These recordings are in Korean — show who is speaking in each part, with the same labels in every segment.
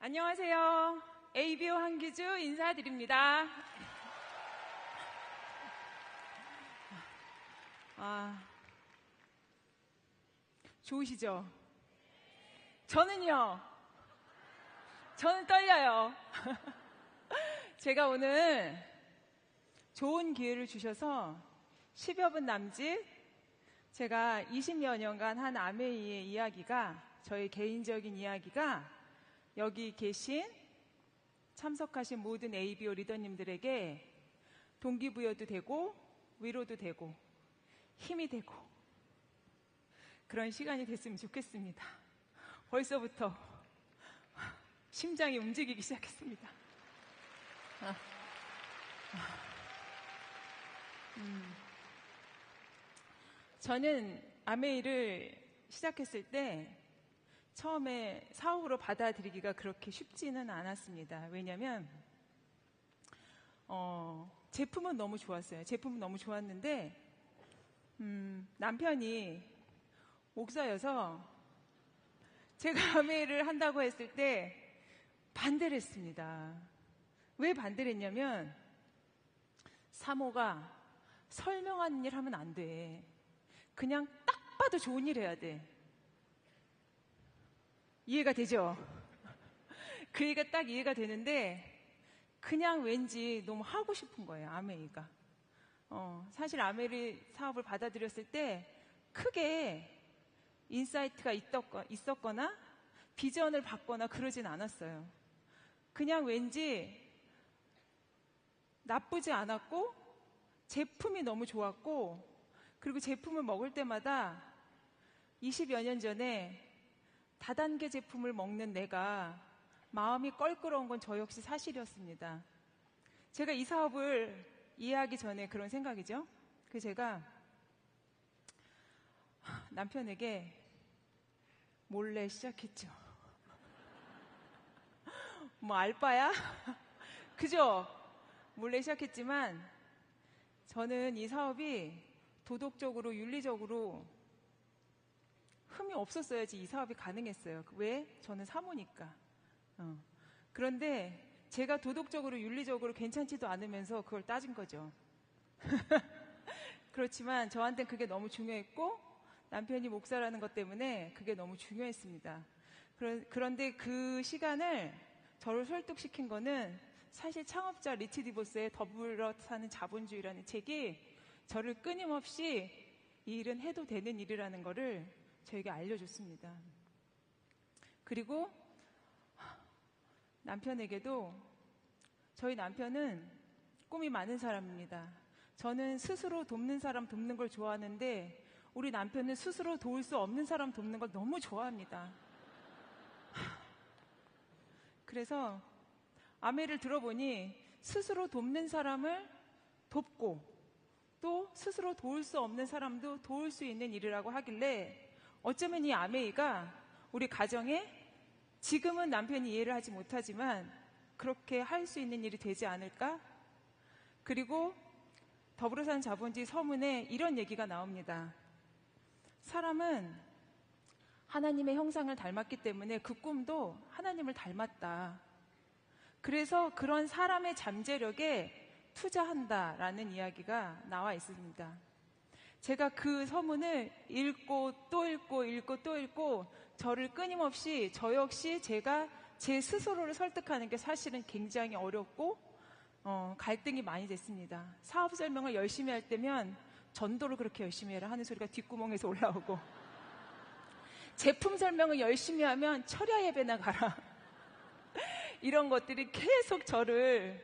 Speaker 1: 안녕하세요. ABO 한기주 인사드립니다. 좋으시죠? 저는요, 저는 떨려요. 제가 오늘 좋은 기회를 주셔서 10여 분 남짓 제가 20여 년간 한 아메이의 이야기가, 저의 개인적인 이야기가 여기 계신 참석하신 모든 ABO 리더님들에게 동기부여도 되고 위로도 되고 힘이 되고 그런 시간이 됐으면 좋겠습니다. 벌써부터 심장이 움직이기 시작했습니다. 저는 아메이를 시작했을 때 처음에 사업으로 받아들이기가 그렇게 쉽지는 않았습니다. 왜냐하면 제품은 너무 좋았어요. 제품은 너무 좋았는데 남편이 목사여서 제가 아메이를 한다고 했을 때 반대를 했습니다. 왜 반대를 했냐면 사모가 설명하는 일 하면 안 돼. 그냥 딱 봐도 좋은 일 해야 돼. 이해가 되죠? 그 얘기가 딱 이해가 되는데 그냥 왠지 너무 하고 싶은 거예요, 아메이가. 사실 아메이 사업을 받아들였을 때 크게 인사이트가 있었거나 비전을 받거나 그러진 않았어요. 그냥 왠지 나쁘지 않았고 제품이 너무 좋았고, 그리고 제품을 먹을 때마다 20여 년 전에 다단계 제품을 먹는 내가 마음이 껄끄러운 건 저 역시 사실이었습니다. 제가 이 사업을 이해하기 전에 그런 생각이죠. 그래서 제가 남편에게 몰래 시작했죠. 뭐 알바야? 그죠? 몰래 시작했지만 저는 이 사업이 도덕적으로 윤리적으로 흠이 없었어야지 이 사업이 가능했어요. 왜? 저는 사모니까. 그런데 제가 도덕적으로 윤리적으로 괜찮지도 않으면서 그걸 따진 거죠. 그렇지만 저한테는 그게 너무 중요했고 남편이 목사라는 것 때문에 그게 너무 중요했습니다. 그런데 그 시간을 저를 설득시킨 거는 사실 창업자 리치 디보스의 더불어 사는 자본주의라는 책이 저를 끊임없이 이 일은 해도 되는 일이라는 거를 저에게 알려줬습니다. 그리고 남편에게도, 저희 남편은 꿈이 많은 사람입니다. 저는 스스로 돕는 사람 돕는 걸 좋아하는데 우리 남편은 스스로 도울 수 없는 사람 돕는 걸 너무 좋아합니다. 그래서 아메를 들어보니 스스로 돕는 사람을 돕고 또 스스로 도울 수 없는 사람도 도울 수 있는 일이라고 하길래 어쩌면 이 아메이가 우리 가정에 지금은 남편이 이해를 하지 못하지만 그렇게 할 수 있는 일이 되지 않을까? 그리고 더불어 사는 자본주의 서문에 이런 얘기가 나옵니다. 사람은 하나님의 형상을 닮았기 때문에 그 꿈도 하나님을 닮았다. 그래서 그런 사람의 잠재력에 투자한다라는 이야기가 나와 있습니다. 제가 그 서문을 읽고 또 읽고 또 읽고 저를 끊임없이 저 역시 제가 제 스스로를 설득하는 게 사실은 굉장히 어렵고 갈등이 많이 됐습니다. 사업 설명을 열심히 할 때면 전도를 그렇게 열심히 해라 하는 소리가 뒷구멍에서 올라오고 제품 설명을 열심히 하면 철야 예배나 가라 이런 것들이 계속 저를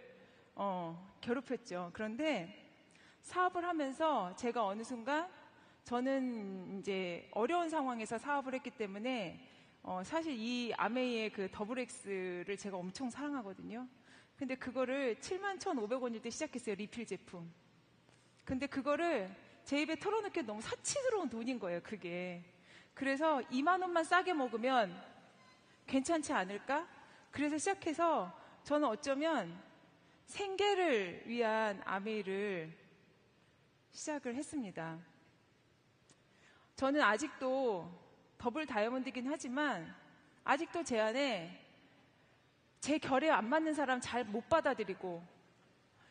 Speaker 1: 괴롭혔죠. 그런데 사업을 하면서 제가 어느 순간 저는 이제 어려운 상황에서 사업을 했기 때문에 사실 이 아메이의 그 더블엑스를 제가 엄청 사랑하거든요. 근데 그거를 71,500원일 때 시작했어요. 리필 제품. 근데 그거를 제 입에 털어넣기 너무 사치스러운 돈인 거예요. 그게. 그래서 2만 원만 싸게 먹으면 괜찮지 않을까? 그래서 시작해서 저는 어쩌면 생계를 위한 아메이를 시작을 했습니다. 저는 아직도 더블 다이아몬드이긴 하지만 아직도 제 안에 제 결에 안 맞는 사람 잘 못 받아들이고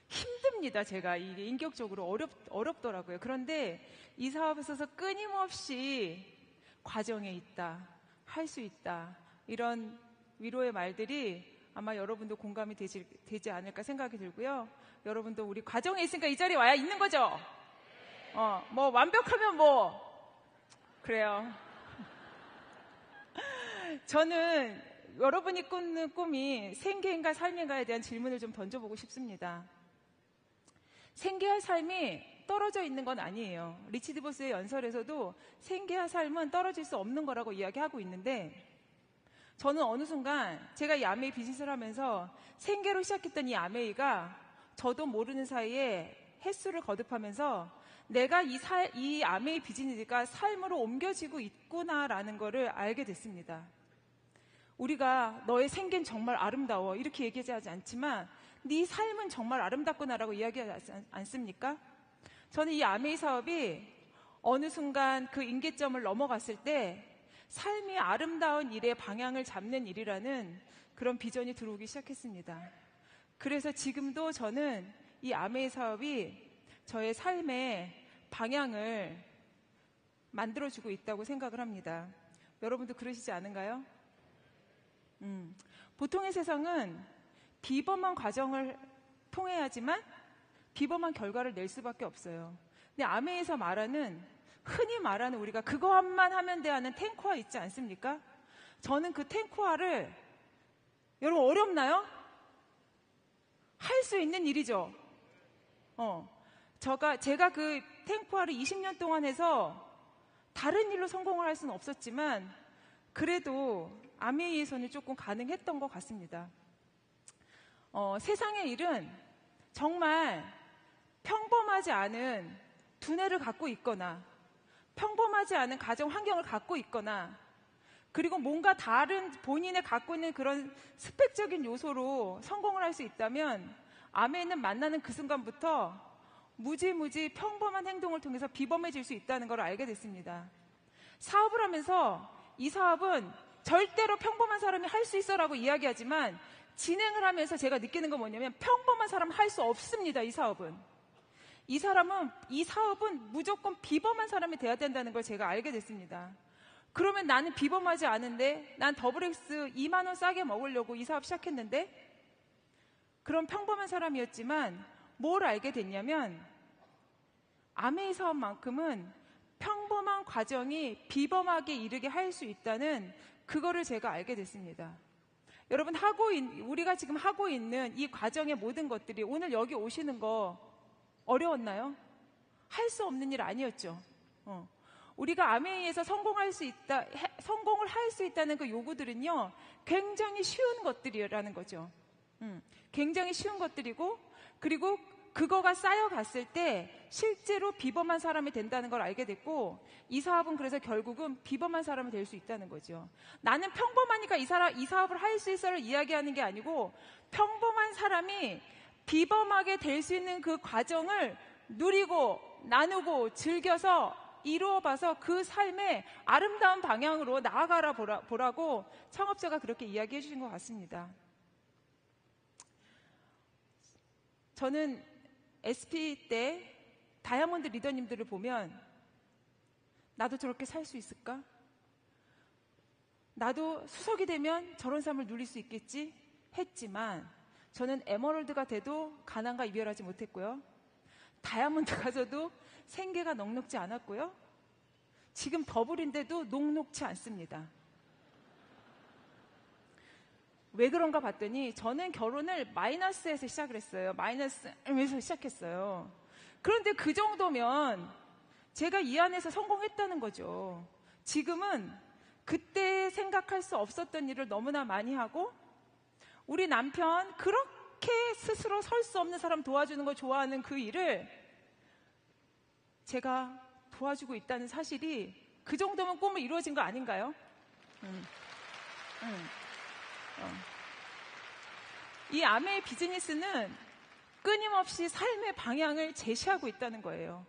Speaker 1: 힘듭니다. 제가 이게 인격적으로 어렵더라고요. 그런데 이 사업에 있어서 끊임없이 과정에 있다, 할 수 있다, 이런 위로의 말들이 아마 여러분도 공감이 되지 않을까 생각이 들고요. 여러분도 우리 과정에 있으니까 이 자리에 와야 있는 거죠. 뭐 완벽하면 그래요. 저는 여러분이 꾸는 꿈이 생계인가 삶인가에 대한 질문을 좀 던져보고 싶습니다. 생계와 삶이 떨어져 있는 건 아니에요. 리치드 보스의 연설에서도 생계와 삶은 떨어질 수 없는 거라고 이야기하고 있는데, 저는 어느 순간 제가 이 아메이 비즈니스를 하면서 생계로 시작했던 이 아메이가 저도 모르는 사이에 횟수를 거듭하면서 내가 이 아메이 비즈니스가 삶으로 옮겨지고 있구나라는 거를 알게 됐습니다. 우리가 너의 생계는 정말 아름다워 이렇게 얘기하지 않지만 네 삶은 정말 아름답구나라고 이야기하지 않습니까? 저는 이 아메이 사업이 어느 순간 그 임계점을 넘어갔을 때 삶이 아름다운 일의 방향을 잡는 일이라는 그런 비전이 들어오기 시작했습니다. 그래서 지금도 저는 이 아메이 사업이 저의 삶의 방향을 만들어주고 있다고 생각을 합니다. 여러분도 그러시지 않은가요? 보통의 세상은 비범한 과정을 통해야지만 비범한 결과를 낼 수밖에 없어요. 근데 아메이에서 흔히 말하는 우리가 그것만 하면 돼 하는 탱커화 있지 않습니까? 저는 그 탱커화를, 여러분 어렵나요? 할 수 있는 일이죠. 제가 그 탱커화를 20년 동안 해서 다른 일로 성공을 할 수는 없었지만 그래도 아메이에서는 조금 가능했던 것 같습니다. 세상의 일은 정말 평범하지 않은 두뇌를 갖고 있거나 평범하지 않은 가정 환경을 갖고 있거나 그리고 뭔가 다른 본인의 갖고 있는 그런 스펙적인 요소로 성공을 할 수 있다면 아메이는 만나는 그 순간부터 무지무지 평범한 행동을 통해서 비범해질 수 있다는 걸 알게 됐습니다. 사업을 하면서 이 사업은 절대로 평범한 사람이 할 수 있어라고 이야기하지만 진행을 하면서 제가 느끼는 건 뭐냐면 평범한 사람은 할 수 없습니다. 이 사업은 무조건 비범한 사람이 돼야 된다는 걸 제가 알게 됐습니다. 그러면 나는 비범하지 않은데 난 더블X 2만 원 싸게 먹으려고 이 사업 시작했는데 그런 평범한 사람이었지만 뭘 알게 됐냐면 아메이 사업만큼은 평범한 과정이 비범하게 이르게 할 수 있다는 그거를 제가 알게 됐습니다. 여러분 우리가 지금 하고 있는 이 과정의 모든 것들이 오늘 여기 오시는 거 어려웠나요? 할 수 없는 일 아니었죠. 우리가 아메이에서 성공을 할 수 있다는 그 요구들은요, 굉장히 쉬운 것들이라는 거죠. 굉장히 쉬운 것들이고, 그리고 그거가 쌓여갔을 때 실제로 비범한 사람이 된다는 걸 알게 됐고, 이 사업은 그래서 결국은 비범한 사람이 될 수 있다는 거죠. 나는 평범하니까 이 사업을 할 수 있어를 이야기하는 게 아니고, 평범한 사람이 비범하게 될 수 있는 그 과정을 누리고 나누고 즐겨서 이루어봐서 그 삶의 아름다운 방향으로 나아가라 보라고 창업자가 그렇게 이야기해 주신 것 같습니다. 저는 SP 때 다이아몬드 리더님들을 보면 나도 저렇게 살 수 있을까? 나도 수석이 되면 저런 삶을 누릴 수 있겠지? 했지만 저는 에메랄드가 돼도 가난과 이별하지 못했고요. 다이아몬드 가서도 생계가 넉넉지 않았고요. 지금 더블인데도 녹록지 않습니다. 왜 그런가 봤더니 저는 결혼을 마이너스에서 시작을 했어요. 마이너스에서 시작했어요. 그런데 그 정도면 제가 이 안에서 성공했다는 거죠. 지금은 그때 생각할 수 없었던 일을 너무나 많이 하고 우리 남편 그렇게 스스로 설 수 없는 사람 도와주는 거 좋아하는 그 일을 제가 도와주고 있다는 사실이 그 정도면 꿈을 이루어진 거 아닌가요? 이 아메이 비즈니스는 끊임없이 삶의 방향을 제시하고 있다는 거예요.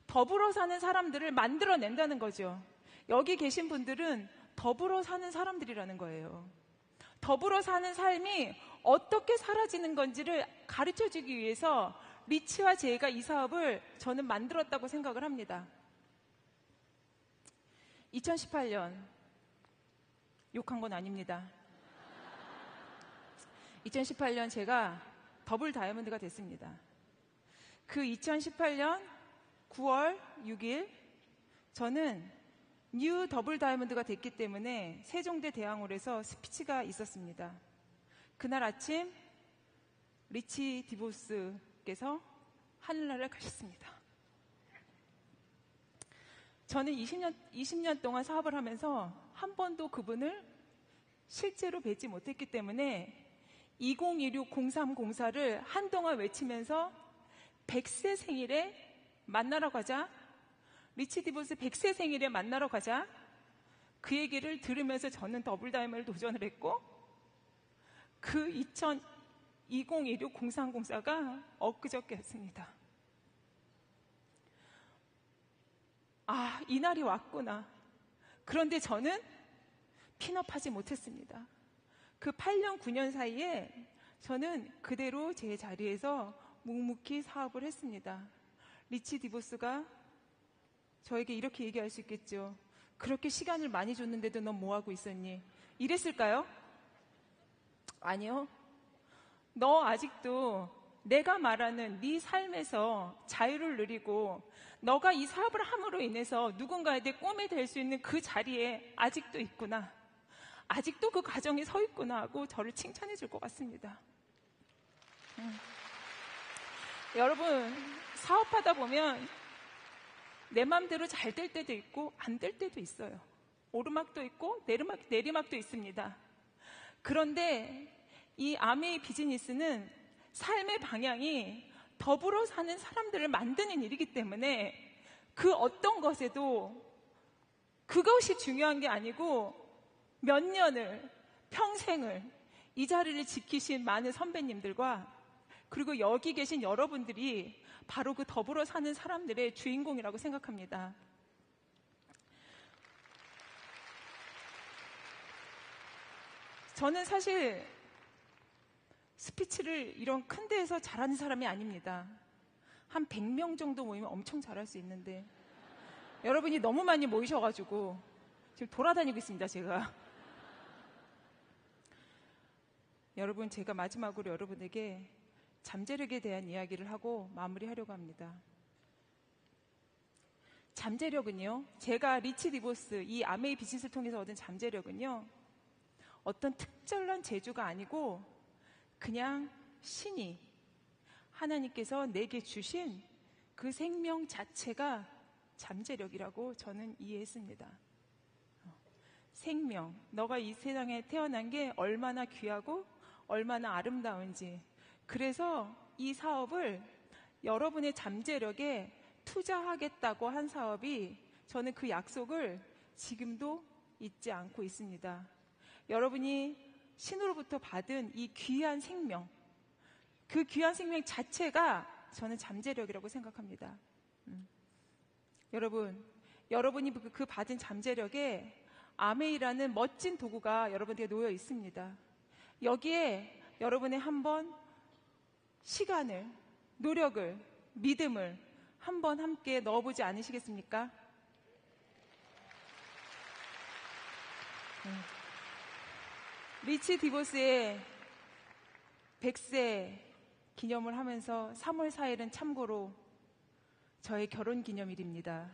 Speaker 1: 더불어 사는 사람들을 만들어낸다는 거죠. 여기 계신 분들은 더불어 사는 사람들이라는 거예요. 더불어 사는 삶이 어떻게 사라지는 건지를 가르쳐 주기 위해서 리치와 제이가 이 사업을 저는 만들었다고 생각을 합니다. 2018년, 욕한 건 아닙니다. 2018년 제가 더블 다이아몬드가 됐습니다. 그 2018년 9월 6일 저는 뉴 더블 다이아몬드가 됐기 때문에 세종대 대학홀에서 스피치가 있었습니다. 그날 아침 리치 디보스께서 하늘나라를 가셨습니다. 저는 20년 동안 사업을 하면서 한 번도 그분을 실제로 뵙지 못했기 때문에 2016-0304를 한동안 외치면서 100세 생일에 만나러 가자, 리치 디보스 100세 생일에 만나러 가자, 그 얘기를 들으면서 저는 더블 다이아몬드를 도전을 했고, 그 2016-0304가 엊그저께였습니다. 아, 이 날이 왔구나. 그런데 저는 핀업하지 못했습니다. 그 8년, 9년 사이에 저는 그대로 제 자리에서 묵묵히 사업을 했습니다. 리치 디보스가 저에게 이렇게 얘기할 수 있겠죠. 그렇게 시간을 많이 줬는데도 넌 뭐하고 있었니? 이랬을까요? 아니요. 너 아직도 내가 말하는 네 삶에서 자유를 누리고 너가 이 사업을 함으로 인해서 누군가에게 꿈이 될 수 있는 그 자리에 아직도 있구나. 아직도 그 가정에 서 있구나 하고 저를 칭찬해 줄 것 같습니다. 여러분, 사업하다 보면 내 마음대로 잘 될 때도 있고 안 될 때도 있어요. 오르막도 있고 내리막도 있습니다. 그런데 이 아메이 비즈니스는 삶의 방향이 더불어 사는 사람들을 만드는 일이기 때문에 그 어떤 것에도 그것이 중요한 게 아니고 몇 년을, 평생을 이 자리를 지키신 많은 선배님들과 그리고 여기 계신 여러분들이 바로 그 더불어 사는 사람들의 주인공이라고 생각합니다. 저는 사실 스피치를 이런 큰 데에서 잘하는 사람이 아닙니다. 한 100명 정도 모이면 엄청 잘할 수 있는데 여러분이 너무 많이 모이셔가지고 지금 돌아다니고 있습니다, 제가. 여러분, 제가 마지막으로 여러분에게 잠재력에 대한 이야기를 하고 마무리하려고 합니다. 잠재력은요, 제가 리치 디보스, 이 아메이 비즈니스를 통해서 얻은 잠재력은요, 어떤 특별한 재주가 아니고 그냥 신이 하나님께서 내게 주신 그 생명 자체가 잠재력이라고 저는 이해했습니다. 생명, 너가 이 세상에 태어난 게 얼마나 귀하고 얼마나 아름다운지, 그래서 이 사업을 여러분의 잠재력에 투자하겠다고 한 사업이 저는 그 약속을 지금도 잊지 않고 있습니다. 여러분이 신으로부터 받은 이 귀한 생명, 그 귀한 생명 자체가 저는 잠재력이라고 생각합니다. 여러분이 그 받은 잠재력에 아메이라는 멋진 도구가 여러분에게 놓여 있습니다. 여기에 여러분의 한번 시간을, 노력을, 믿음을 한번 함께 넣어보지 않으시겠습니까? 리치 디보스의 100세 기념을 하면서 3월 4일은 참고로 저의 결혼 기념일입니다.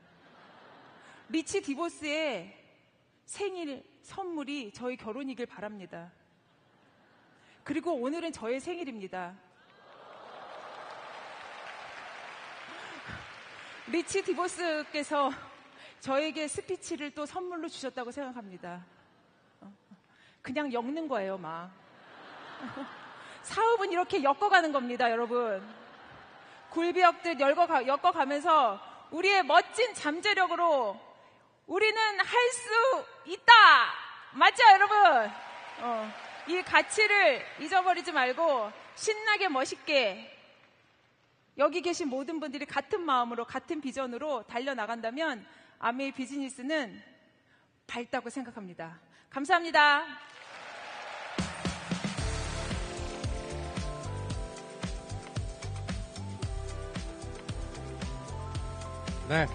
Speaker 1: 리치 디보스의 생일 선물이 저희 결혼이길 바랍니다. 그리고 오늘은 저의 생일입니다. 리치 디보스께서 저에게 스피치를 또 선물로 주셨다고 생각합니다. 그냥 엮는 거예요, 막. 사업은 이렇게 엮어가는 겁니다, 여러분. 굴비역들 엮어가면서 우리의 멋진 잠재력으로 우리는 할 수 있다! 맞죠, 여러분? 이 가치를 잊어버리지 말고 신나게 멋있게 여기 계신 모든 분들이 같은 마음으로, 같은 비전으로 달려나간다면 아메이 비즈니스는 밝다고 생각합니다. 감사합니다.
Speaker 2: 네.